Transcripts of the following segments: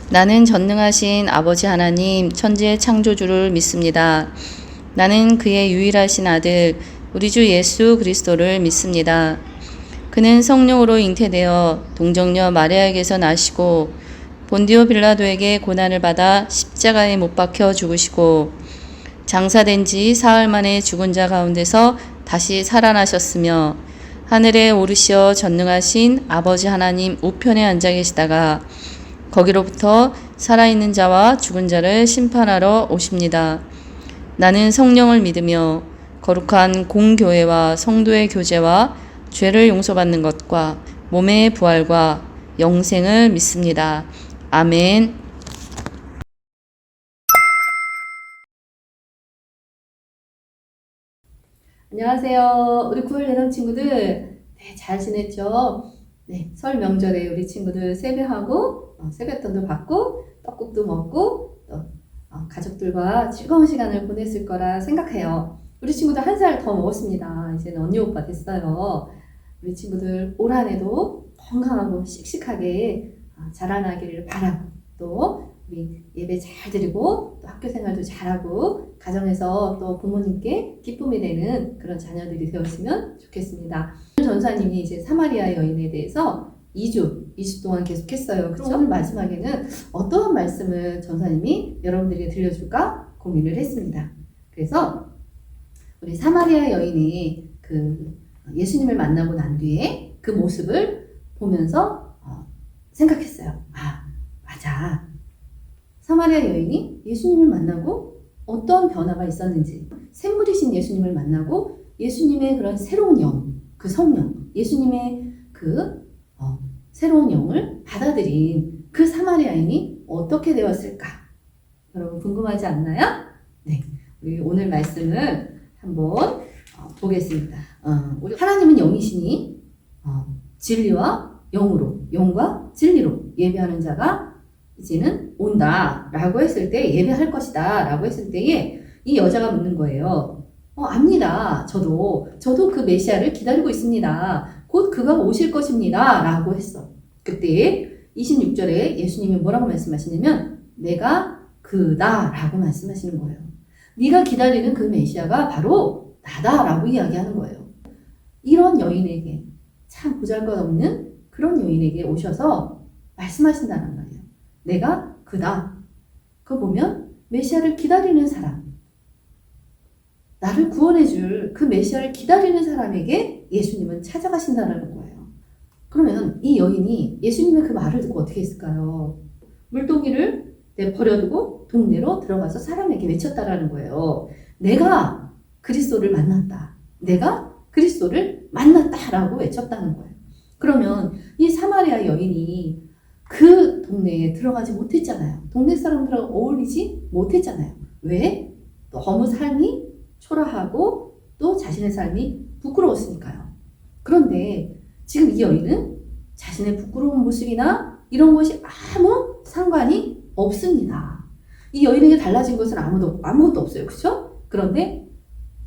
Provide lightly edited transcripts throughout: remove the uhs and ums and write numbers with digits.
나는 전능하신 아버지 하나님 천지의 창조주를 믿습니다. 나는 그의 유일하신 아들 우리 주 예수 그리스도를 믿습니다. 그는 성령으로 잉태되어 동정녀 마리아에게서 나시고 본디오 빌라도에게 고난을 받아 십자가에 못 박혀 죽으시고 장사된 지 사흘 만에 죽은 자 가운데서 다시 살아나셨으며 하늘에 오르시어 전능하신 아버지 하나님 우편에 앉아 계시다가 거기로부터 살아있는 자와 죽은 자를 심판하러 오십니다. 나는 성령을 믿으며 거룩한 공교회와 성도의 교제와 죄를 용서받는 것과 몸의 부활과 영생을 믿습니다. 아멘. 안녕하세요. 우리 9월 예당 친구들. 네, 잘 지냈죠? 네, 설 명절에 우리 친구들 세배하고, 세뱃돈도 받고, 떡국도 먹고, 또, 가족들과 즐거운 시간을 보냈을 거라 생각해요. 우리 친구들 한 살 더 먹었습니다. 이제는 언니 오빠 됐어요. 우리 친구들 올 한 해도 건강하고 씩씩하게 자라나기를 바라고, 또 우리 예배 잘 드리고 또 학교 생활도 잘하고 가정에서 또 부모님께 기쁨이 되는 그런 자녀들이 되었으면 좋겠습니다. 전사님이 이제 사마리아 여인에 대해서 2주 동안 계속했어요. 그럼 오늘 마지막에는 어떠한 말씀을 전사님이 여러분들에게 들려줄까 고민을 했습니다. 그래서 우리 사마리아 여인이 그 예수님을 만나고 난 뒤에 그 모습을 보면서 생각했어요. 맞아. 사마리아 여인이 예수님을 만나고 어떤 변화가 있었는지, 샘물이신 예수님을 만나고 예수님의 그런 새로운 영, 그 성령, 예수님의 그 새로운 영을 받아들인 그 사마리아인이 어떻게 되었을까? 여러분 궁금하지 않나요? 네, 우리 오늘 말씀을 한번 보겠습니다. 우리 하나님은 영이시니 진리와 영으로, 영과 진리로 예배하는 자가 이제는 온다 라고 했을 때, 예배할 것이다 라고 했을 때에 이 여자가 묻는 거예요. 압니다. 저도 그 메시아를 기다리고 있습니다. 곧 그가 오실 것입니다 라고 했어. 그때 26절에 예수님이 뭐라고 말씀하시냐면 내가 그다 라고 말씀하시는 거예요. 네가 기다리는 그 메시아가 바로 나다 라고 이야기하는 거예요. 이런 여인에게, 참 보잘것없는 그런 여인에게 오셔서 말씀하신다는 말이에요. 내가 그다. 그거 보면 메시아를 기다리는 사람, 나를 구원해줄 그 메시아를 기다리는 사람에게 예수님은 찾아가신다는 거예요. 그러면 이 여인이 예수님의 그 말을 듣고 어떻게 했을까요? 물동이를 버려두고 동네로 들어가서 사람에게 외쳤다라는 거예요. 내가 그리스도를 만났다. 내가 그리스도를 만났다라고 외쳤다는 거예요. 그러면 이 사마리아 여인이 그 동네에 들어가지 못했잖아요. 동네 사람들하고 어울리지 못했잖아요. 왜? 너무 삶이 초라하고 또 자신의 삶이 부끄러웠으니까요. 그런데 지금 이 여인은 자신의 부끄러운 모습이나 이런 것이 아무 상관이 없습니다. 이 여인에게 달라진 것은 아무것도 없어요. 그렇죠? 그런데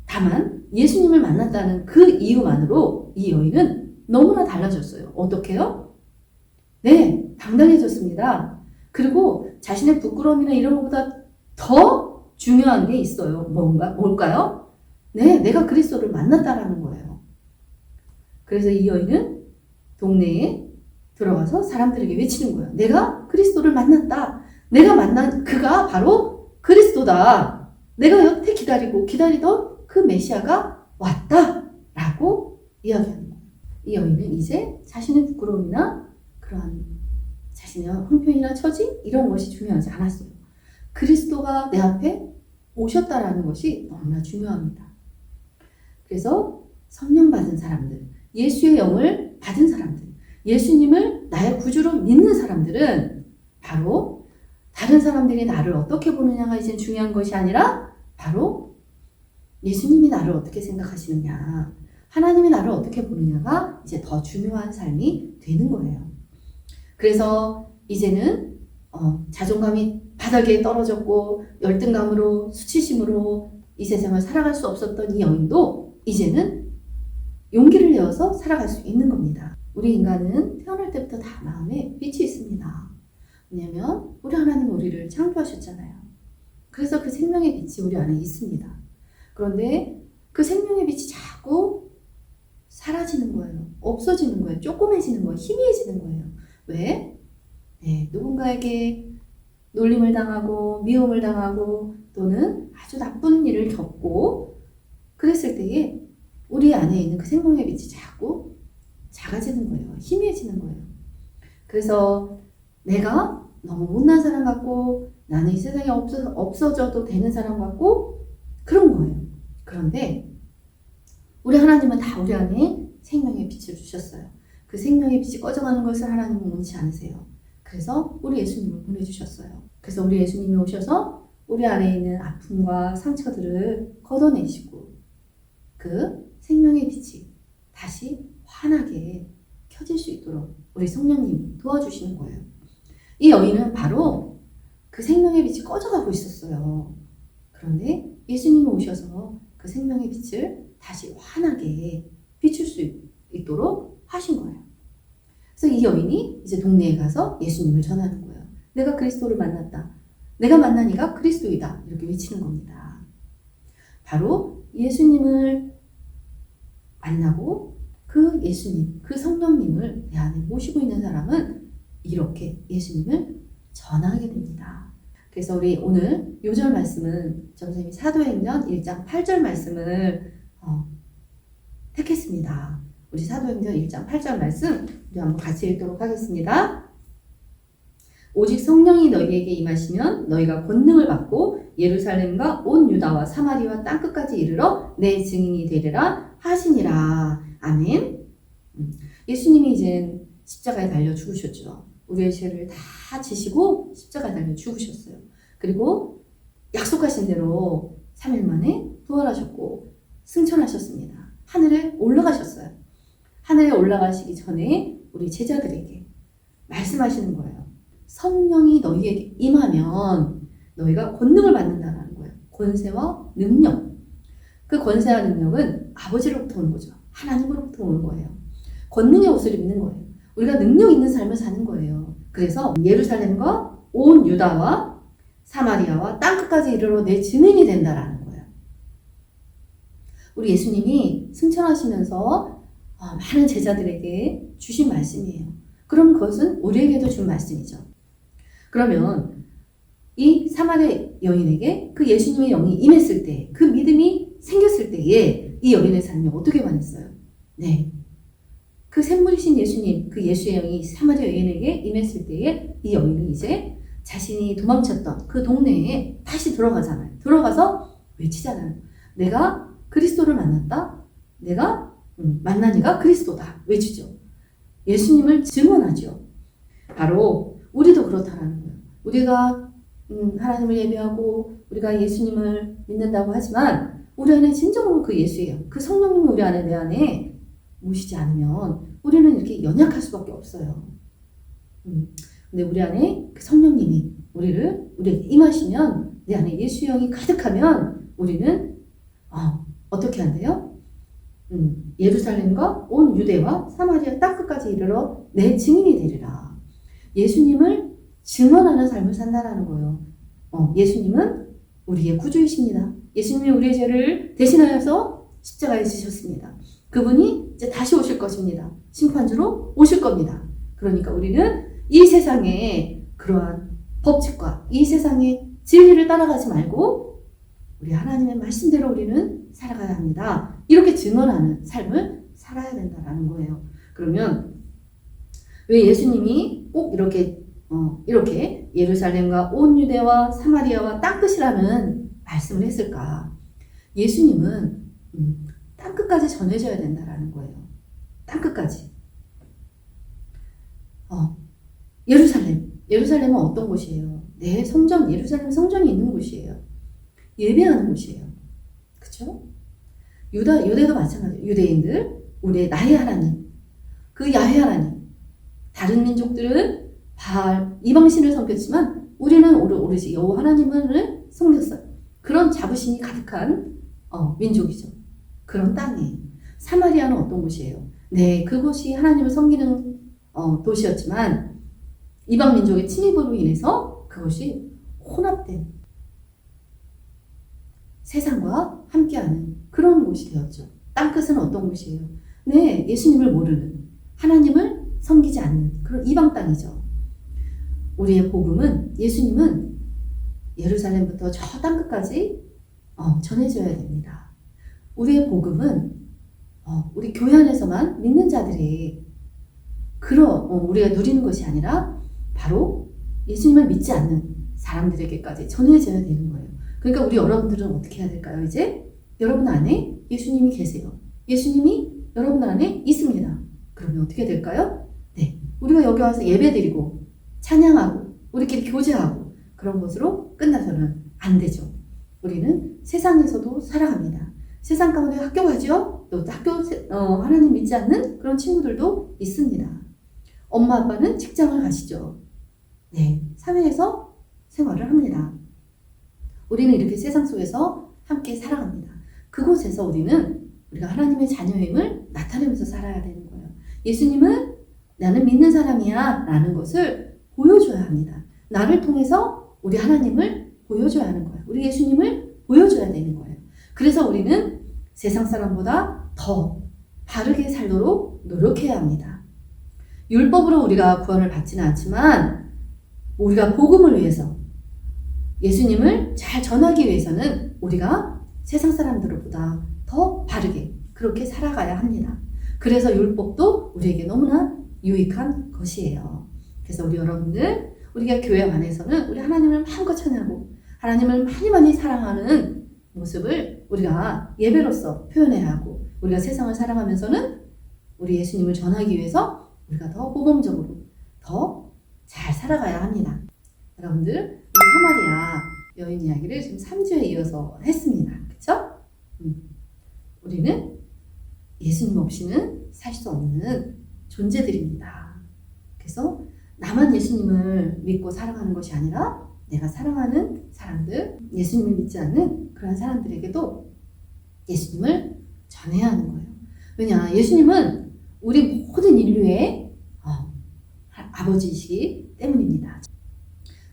다만 예수님을 만났다는 그 이유만으로 이 여인은 너무나 달라졌어요. 어떻게요? 네, 당당해졌습니다. 그리고 자신의 부끄러움이나 이런 것보다 더 중요한 게 있어요. 뭘까요? 네, 내가 그리스도를 만났다라는 거예요. 그래서 이 여인은 동네에 들어가서 사람들에게 외치는 거예요. 내가 그리스도를 만났다. 내가 만난 그가 바로 그리스도다. 내가 여태 기다리던 그 메시아가 왔다라고 이야기하는 거예요. 이 여인은 이제 자신의 부끄러움이나 그러한 자신의 형편이나 처지 이런 것이 중요하지 않았어요. 그리스도가 내 앞에 오셨다라는 것이 너무나 중요합니다. 그래서 성령 받은 사람들, 예수의 영을 받은 사람들, 예수님을 나의 구주로 믿는 사람들은 바로 다른 사람들이 나를 어떻게 보느냐가 이제 중요한 것이 아니라 바로 예수님이 나를 어떻게 생각하시느냐, 하나님이 나를 어떻게 보느냐가 이제 더 중요한 삶이 되는 거예요. 그래서 이제는 자존감이 바닥에 떨어졌고 열등감으로 수치심으로 이 세상을 살아갈 수 없었던 이 여인도 이제는 용기를 내어서 살아갈 수 있는 겁니다. 우리 인간은 태어날 때부터 다 마음에 빛이 있습니다. 왜냐면 우리 하나님은 우리를 창조하셨잖아요. 그래서 그 생명의 빛이 우리 안에 있습니다. 그런데 그 생명의 빛이 자꾸 사라지는 거예요. 없어지는 거예요. 조그매지는 거예요. 희미해지는 거예요. 왜? 네, 누군가에게 놀림을 당하고 미움을 당하고 또는 아주 나쁜 일을 겪고 그랬을 때에 우리 안에 있는 그 생명의 빛이 자꾸 작아지는 거예요. 희미해지는 거예요. 그래서 내가 너무 못난 사람 같고 나는 이 세상에 없어져도 되는 사람 같고 그런 거예요. 그런데 우리 하나님은 다 우리 안에 생명의 빛을 주셨어요. 그 생명의 빛이 꺼져가는 것을 하나님은 원치 않으세요. 그래서 우리 예수님을 보내주셨어요. 그래서 우리 예수님이 오셔서 우리 안에 있는 아픔과 상처들을 걷어내시고 그 생명의 빛이 다시 환하게 켜질 수 있도록 우리 성령님이 도와주시는 거예요. 이 여인은 바로 그 생명의 빛이 꺼져가고 있었어요. 그런데 예수님이 오셔서 그 생명의 빛을 다시 환하게 비출 수 있도록 하신 거예요. 그래서 이 여인이 이제 동네에 가서 예수님을 전하는 거예요. 내가 그리스도를 만났다. 내가 만난 이가 그리스도이다. 이렇게 외치는 겁니다. 바로 예수님을 만나고 그 예수님, 그 성령님을 내 안에 모시고 있는 사람은 이렇게 예수님을 전하게 됩니다. 그래서 우리 오늘 요절 말씀은 선생님이 사도행전 1장 8절 말씀을 택했습니다. 우리 사도행전 1장 8절 말씀 우리 한번 같이 읽도록 하겠습니다. 오직 성령이 너희에게 임하시면 너희가 권능을 받고 예루살렘과 온 유다와 사마리아 땅끝까지 이르러 내 증인이 되리라 하시니라. 아멘. 예수님이 이제 십자가에 달려 죽으셨죠. 우리의 죄를 다 지시고 십자가에 달려 죽으셨어요. 그리고 약속하신 대로 3일 만에 부활하셨고 승천하셨습니다. 하늘에 올라가셨어요. 하늘에 올라가시기 전에 우리 제자들에게 말씀하시는 거예요. 성령이 너희에게 임하면 너희가 권능을 받는다는 거예요. 권세와 능력. 그 권세와 능력은 아버지로부터 오는 거죠. 하나님으로부터 오는 거예요. 권능의 옷을 입는 거예요. 우리가 능력 있는 삶을 사는 거예요. 그래서 예루살렘과 온 유다와 사마리아와 땅끝까지 이르러 내 증인이 된다라는 거예요. 우리 예수님이 승천하시면서 많은 제자들에게 주신 말씀이에요. 그럼 그것은 우리에게도 준 말씀이죠. 그러면 이 사마리아 여인에게 그 예수님의 영이 임했을 때, 그 믿음이 생겼을 때에 이 여인의 삶이 어떻게 변했어요? 네. 그 샘물이신 예수님, 그 예수의 영이 사마리아 여인에게 임했을 때에 이 여인은 이제 자신이 도망쳤던 그 동네에 다시 들어가잖아요. 들어가서 외치잖아요. 내가 그리스도를 만났다. 내가 만난 이가 그리스도다. 외치죠. 예수님을 증언하죠. 바로 우리도 그렇다라는 거예요. 우리가 하나님을 예배하고 우리가 예수님을 믿는다고 하지만 우리 안에 진정으로 그 예수예요. 그 성령님이 우리 안에 내 안에 모시지 않으면 우리는 이렇게 연약할 수밖에 없어요. 근데 우리 안에 그 성령님이 우리에게 임하시면 내 안에 예수의 영이 가득하면 우리는 어떻게 한대요? 예루살렘과 온 유대와 사마리아 땅끝까지 이르러 내 증인이 되리라. 예수님을 증언하는 삶을 산다라는 거예요. 예수님은 우리의 구주이십니다. 예수님이 우리의 죄를 대신하여서 십자가에 지셨습니다. 그분이 이제 다시 오실 것입니다. 심판주로 오실 겁니다. 그러니까 우리는 이 세상의 그러한 법칙과 이 세상의 진리를 따라가지 말고 우리 하나님의 말씀대로 우리는 살아가야 합니다. 이렇게 증언하는 삶을 살아야 된다라는 거예요. 그러면 왜 예수님이 꼭 이렇게 예루살렘과 온 유대와 사마리아와 땅끝이라는 말씀을 했을까? 예수님은 땅끝까지 전해져야 된다라는 거예요. 땅끝까지. 예루살렘은 어떤 곳이에요? 네, 성전, 예루살렘 성전이 있는 곳이에요. 예배하는 곳이에요. 그쵸? 유대도 마찬가지예요. 유대인들, 나의 하나님, 그 야훼 하나님. 다른 민족들은 바알, 이방신을 섬겼지만 우리는 오로지 여호와 하나님을 섬겼어요. 그런 자부심이 가득한 민족이죠. 그런 땅이에요. 사마리아는 어떤 곳이에요? 네, 그곳이 하나님을 섬기는 도시였지만 이방 민족의 침입으로 인해서 그것이 혼합된 세상과 함께하는 그런 곳이 되었죠. 땅끝은 어떤 곳이에요? 네, 예수님을 모르는, 하나님을 섬기지 않는 그런 이방 땅이죠. 우리의 복음은, 예수님은 예루살렘부터 저 땅끝까지 전해져야 됩니다. 우리의 복음은 우리 교회 안에서만 믿는 자들이 우리가 누리는 것이 아니라 바로 예수님을 믿지 않는 사람들에게까지 전해져야 되는 거예요. 그러니까 우리 여러분들은 어떻게 해야 될까요? 이제 여러분 안에 예수님이 계세요. 예수님이 여러분 안에 있습니다. 그러면 어떻게 될까요? 네, 우리가 여기 와서 예배드리고 찬양하고 우리끼리 교제하고 그런 것으로 끝나서는 안 되죠. 우리는 세상에서도 살아갑니다. 세상 가운데 학교 가죠? 또 하나님 믿지 않는 그런 친구들도 있습니다. 엄마 아빠는 직장을 가시죠. 네, 사회에서 생활을 합니다. 우리는 이렇게 세상 속에서 함께 살아갑니다. 그곳에서 우리가 하나님의 자녀임을 나타내면서 살아야 되는 거예요. 예수님은 나는 믿는 사람이야 라는 것을 보여줘야 합니다. 나를 통해서 우리 하나님을 보여줘야 하는 거예요. 우리 예수님을 보여줘야 되는 거예요. 그래서 우리는 세상 사람보다 더 바르게 살도록 노력해야 합니다. 율법으로 우리가 구원을 받지는 않지만 우리가 복음을 위해서 예수님을 잘 전하기 위해서는 우리가 세상 사람들보다 더 바르게 그렇게 살아가야 합니다. 그래서 율법도 우리에게 너무나 유익한 것이에요. 그래서 우리 여러분들, 우리가 교회 안에서는 우리 하나님을 마음껏 찬양하고 하나님을 많이 사랑하는 모습을 우리가 예배로서 표현해야 하고, 우리가 세상을 살아가면서는 우리 예수님을 전하기 위해서 우리가 더 모범적으로 더 잘 살아가야 합니다. 여러분들, 우리 사마리아 여인 이야기를 지금 3주에 이어서 했습니다. 그쵸? 우리는 예수님 없이는 살 수 없는 존재들입니다. 그래서 나만 예수님을 믿고 살아가는 것이 아니라 내가 사랑하는 사람들, 예수님을 믿지 않는 그런 사람들에게도 예수님을 전해야 하는 거예요. 왜냐? 예수님은 우리 모든 인류의 아버지이시기 때문입니다.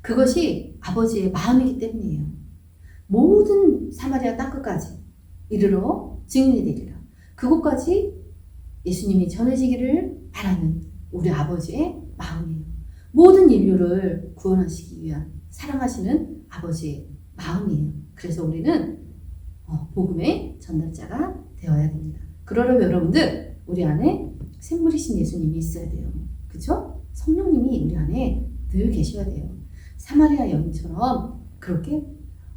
그것이 아버지의 마음이기 때문이에요. 모든 사마리아 땅끝까지 이르러 증인이 되리라. 그곳까지 예수님이 전해지기를 바라는 우리 아버지의 마음이에요. 모든 인류를 구원하시기 위한 사랑하시는 아버지의 마음이에요. 그래서 우리는 복음의 전달자가 되어야 됩니다. 그러려면 여러분들, 우리 안에 생물이신 예수님이 있어야 돼요. 그렇죠? 성령님이 우리 안에 늘 계셔야 돼요. 사마리아 여인처럼 그렇게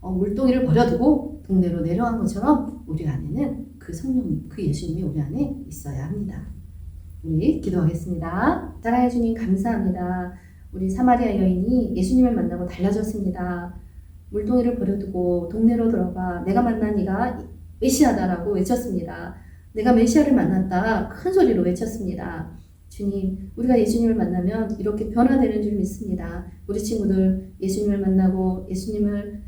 물동이를 버려두고 동네로 내려간 것처럼 우리 안에는 그 성령님, 그 예수님이 우리 안에 있어야 합니다. 우리 기도하겠습니다. 따라해 주님 감사합니다. 우리 사마리아 여인이 예수님을 만나고 달라졌습니다. 물동이를 버려두고 동네로 들어가 내가 만난 이가 메시아다라고 외쳤습니다. 내가 메시아를 만났다 큰 소리로 외쳤습니다. 주님, 우리가 예수님을 만나면 이렇게 변화되는 줄 믿습니다. 우리 친구들 예수님을 만나고 예수님을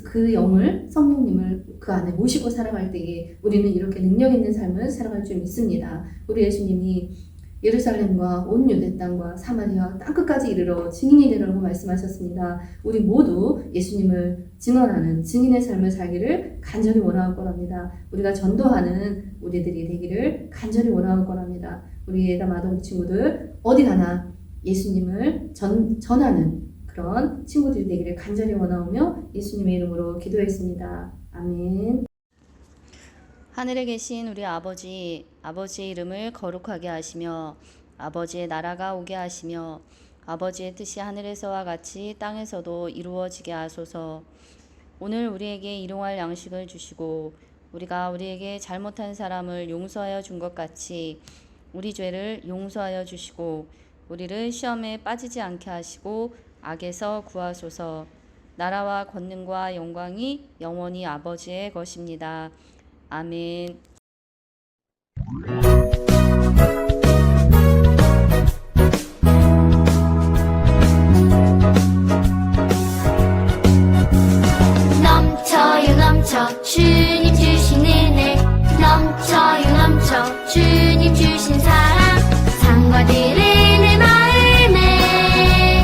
그 영을, 성령님을 그 안에 모시고 살아갈 때에 우리는 이렇게 능력 있는 삶을 살아갈 줄 믿습니다. 우리 예수님이 예루살렘과 온 유대 땅과 사마리아 땅끝까지 이르러 증인이 되라고 말씀하셨습니다. 우리 모두 예수님을 증언하는 증인의 삶을 살기를 간절히 원하고 거랍니다. 우리가 전도하는 우리들이 되기를 간절히 원하고 거랍니다. 우리 예담 아동 친구들 어디 가나 예수님을 전하는 그런 친구들이 되기를 간절히 원하오며 예수님의 이름으로 기도했습니다. 아멘. 하늘에 계신 우리 아버지, 아버지의 이름을 거룩하게 하시며 아버지의 나라가 오게 하시며 아버지의 뜻이 하늘에서와 같이 땅에서도 이루어지게 하소서. 오늘 우리에게 일용할 양식을 주시고 우리가 우리에게 잘못한 사람을 용서하여 준 것 같이 우리 죄를 용서하여 주시고 우리를 시험에 빠지지 않게 하시고 악에서 구하소서. 나라와 권능과 영광이 영원히 아버지의 것입니다. 아멘. 넘쳐요 넘쳐 주님 주신 은혜 넘쳐요 넘쳐 주님 주신 사랑 상과들의 내 마음에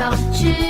넘쳐 주님